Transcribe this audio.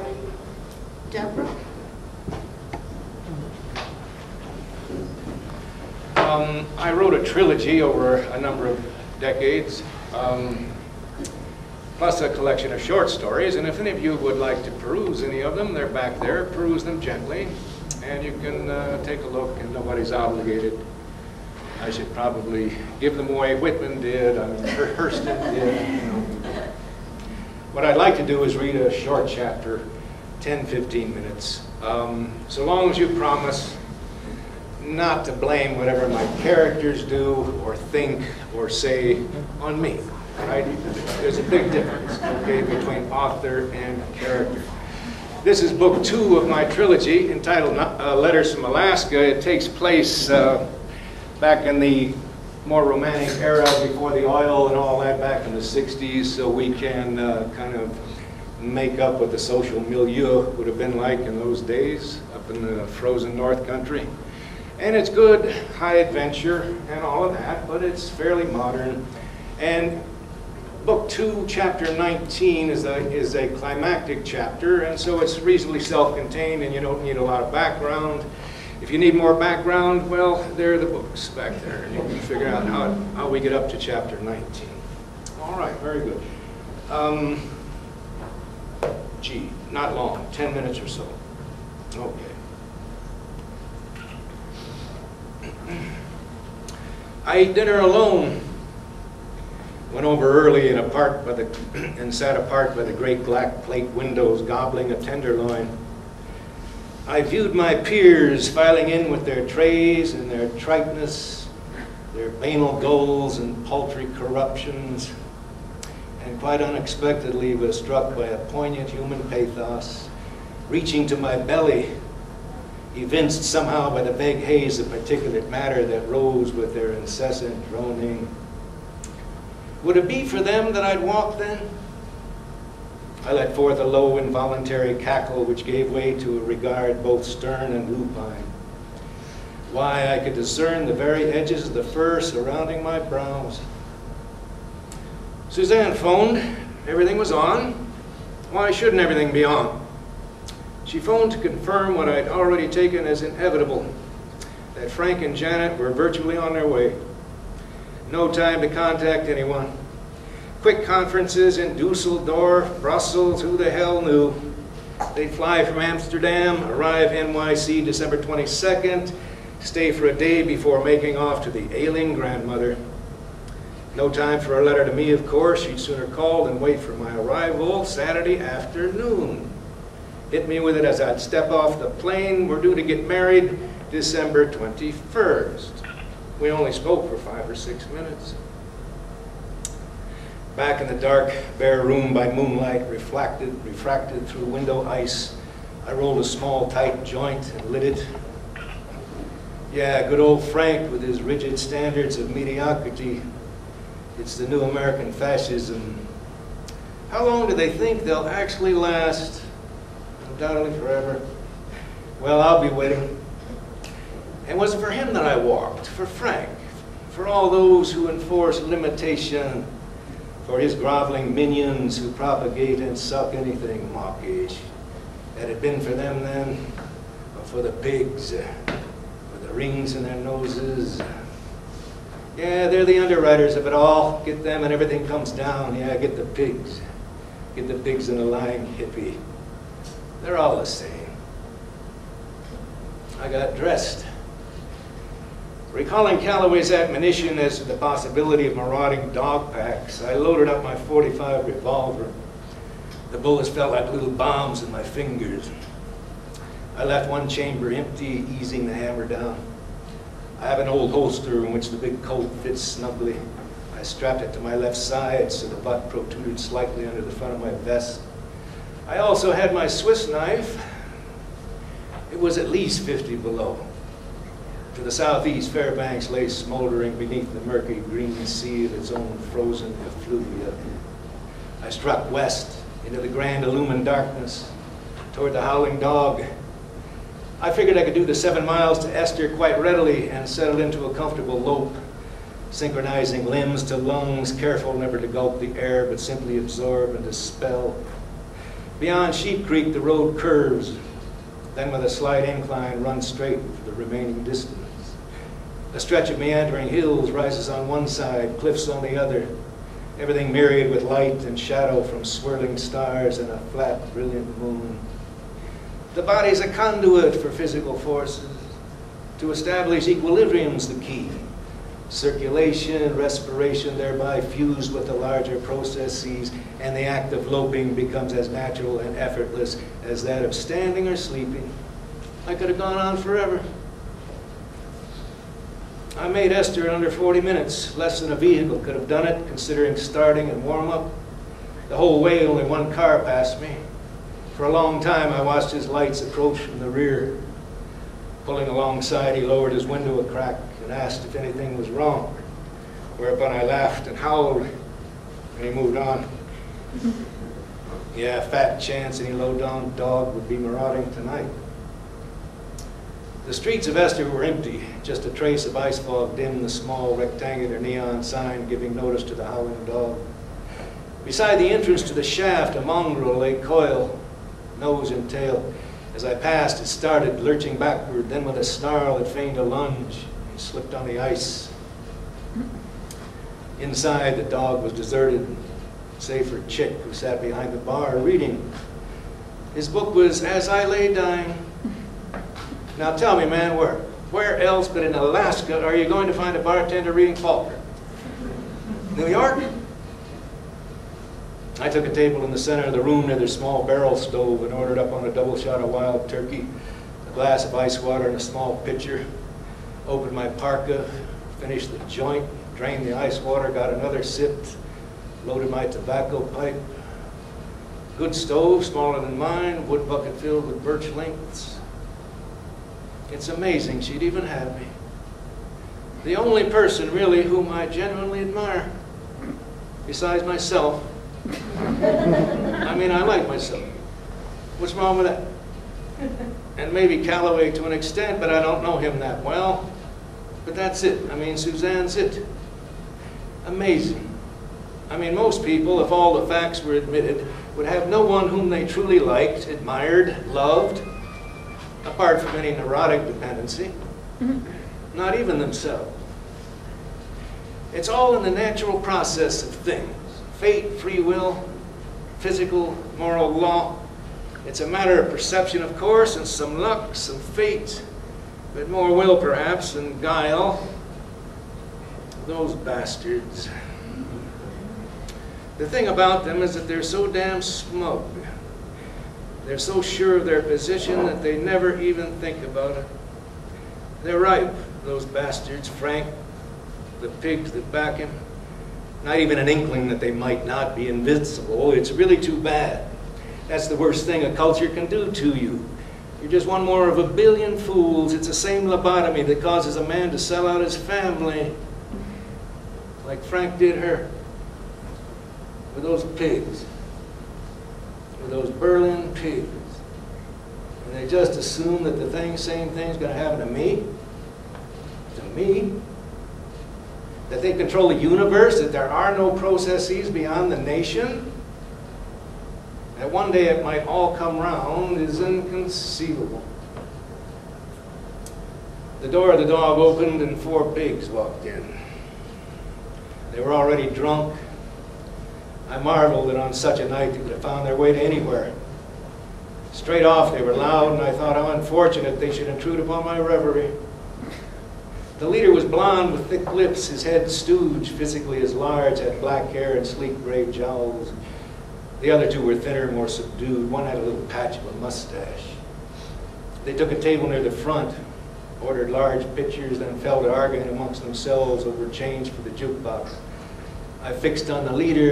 Frank? Deborah? I wrote a trilogy over a number of decades, plus a collection of short stories, and if any of you would like to peruse any of them, they're back there. Peruse them gently, and you can take a look, and nobody's obligated. I should probably give them away. Whitman did, I mean, Hurston did. You know. What I'd like to do is read a short chapter, 10, 15 minutes, so long as you promise not to blame whatever my characters do or think or say on me. Right? There's a big difference, okay, between author and character. This is book 2 of my trilogy entitled Letters from Alaska. It takes place back in the more romantic era before the oil and all that, back in the 60s, so we can kind of make up what the social milieu would have been like in those days up in the frozen North Country. And it's good, high adventure and all of that, but it's fairly modern. And book 2, chapter 19 is a climactic chapter, and so it's reasonably self-contained and you don't need a lot of background. If you need more background, well, there are the books back there, and you can figure out how we get up to chapter 19. All right, very good. Gee, not long, 10 minutes or so. Okay. I ate dinner alone. Went over early and sat apart by the great black plate windows, gobbling a tenderloin. I viewed my peers filing in with their trays and their triteness, their banal goals and paltry corruptions, and quite unexpectedly was struck by a poignant human pathos reaching to my belly, evinced somehow by the vague haze of particulate matter that rose with their incessant droning. Would it be for them that I'd walk then? I let forth a low involuntary cackle which gave way to a regard both stern and lupine. Why, I could discern the very edges of the fur surrounding my brows. Suzanne phoned. Everything was on. Why shouldn't everything be on? She phoned to confirm what I'd already taken as inevitable, that Frank and Janet were virtually on their way. No time to contact anyone. Quick conferences in Dusseldorf, Brussels, who the hell knew? They'd fly from Amsterdam, arrive NYC December 22nd, stay for a day before making off to the ailing grandmother. No time for a letter to me, of course. She'd sooner call than wait for my arrival Saturday afternoon. Hit me with it as I'd step off the plane. We're due to get married December 21st. We only spoke for 5 or 6 minutes. Back in the dark, bare room by moonlight, refracted through window ice, I rolled a small, tight joint and lit it. Yeah, good old Frank with his rigid standards of mediocrity. It's the new American fascism. How long do they think they'll actually last? Undoubtedly forever. Well, I'll be waiting. And was it for him that I walked? For Frank? For all those who enforce limitation? For his groveling minions who propagate and suck anything mawkish? Had it been for them then? Or for the pigs? With the rings in their noses? Yeah, they're the underwriters of it all. Get them and everything comes down. Yeah, get the pigs. Get the pigs and a lying hippie. They're all the same. I got dressed. Recalling Calloway's admonition as to the possibility of marauding dog packs, I loaded up my .45 revolver. The bullets felt like little bombs in my fingers. I left one chamber empty, easing the hammer down. I have an old holster in which the big Colt fits snugly. I strapped it to my left side so the butt protruded slightly under the front of my vest. I also had my Swiss knife. It was at least 50 below. To the southeast, Fairbanks lay smoldering beneath the murky green sea of its own frozen effluvia. I struck west into the grand illumined darkness toward the Howling Dog. I figured I could do the 7 miles to Esther quite readily and settle into a comfortable lope, synchronizing limbs to lungs, careful never to gulp the air, but simply absorb and dispel. Beyond Sheep Creek, the road curves, then with a slight incline runs straight for the remaining distance. A stretch of meandering hills rises on one side, cliffs on the other, everything myriad with light and shadow from swirling stars and a flat, brilliant moon. The body's a conduit for physical forces. To establish equilibrium's the key. Circulation, respiration thereby fused with the larger processes, and the act of loping becomes as natural and effortless as that of standing or sleeping. I could have gone on forever. I made Esther in under 40 minutes. Less than a vehicle could have done it, considering starting and warm-up. The whole way, only one car passed me. For a long time, I watched his lights approach from the rear. Pulling alongside, he lowered his window a crack and asked if anything was wrong, whereupon I laughed and howled, and he moved on. Yeah, fat chance any low-down dog would be marauding tonight. The streets of Esther were empty. Just a trace of ice fog dimmed the small rectangular neon sign giving notice to the howling dog. Beside the entrance to the shaft, a mongrel lay coiled, nose and tail. As I passed, it started lurching backward, then with a snarl it feigned a lunge and slipped on the ice. Inside, the dog was deserted, save for Chick, who sat behind the bar reading. His book was As I Lay Dying. Now tell me, man, where else but in Alaska are you going to find a bartender reading Faulkner? New York? I took a table in the center of the room near the small barrel stove and ordered up on a double shot of wild turkey, a glass of ice water and a small pitcher. Opened my parka, finished the joint, drained the ice water, got another sip, loaded my tobacco pipe. Good stove, smaller than mine, wood bucket filled with birch lengths. It's amazing she'd even have me. The only person, really, whom I genuinely admire, besides myself. I mean, I like myself. What's wrong with that? And maybe Calloway to an extent, but I don't know him that well. But that's it. I mean, Suzanne's it. Amazing. I mean, most people, if all the facts were admitted, would have no one whom they truly liked, admired, loved, apart from any neurotic dependency. Not even themselves. It's all in the natural process of things. Fate, free will, physical, moral law. It's a matter of perception, of course, and some luck, some fate, but more will, perhaps, and guile. Those bastards. The thing about them is that they're so damn smug. They're so sure of their position that they never even think about it. They're ripe, those bastards, Frank, the pigs that back him. Not even an inkling that they might not be invincible. It's really too bad. That's the worst thing a culture can do to you. You're just one more of a billion fools. It's the same lobotomy that causes a man to sell out his family, like Frank did her, with those pigs, with those Berlin pigs. And they just assume that the same thing's going to happen to me. To me. That they control the universe, that there are no processes beyond the nation. That one day it might all come round is inconceivable. The door of the dog opened and 4 pigs walked in. They were already drunk. I marveled that on such a night they could have found their way to anywhere. Straight off they were loud, and I thought how unfortunate they should intrude upon my reverie. The leader was blond with thick lips, his head stooge, physically as large, had black hair and sleek gray jowls. The other 2 were thinner, more subdued. One had a little patch of a mustache. They took a table near the front, ordered large pitchers, then fell to arguing amongst themselves over change for the jukebox. I fixed on the leader.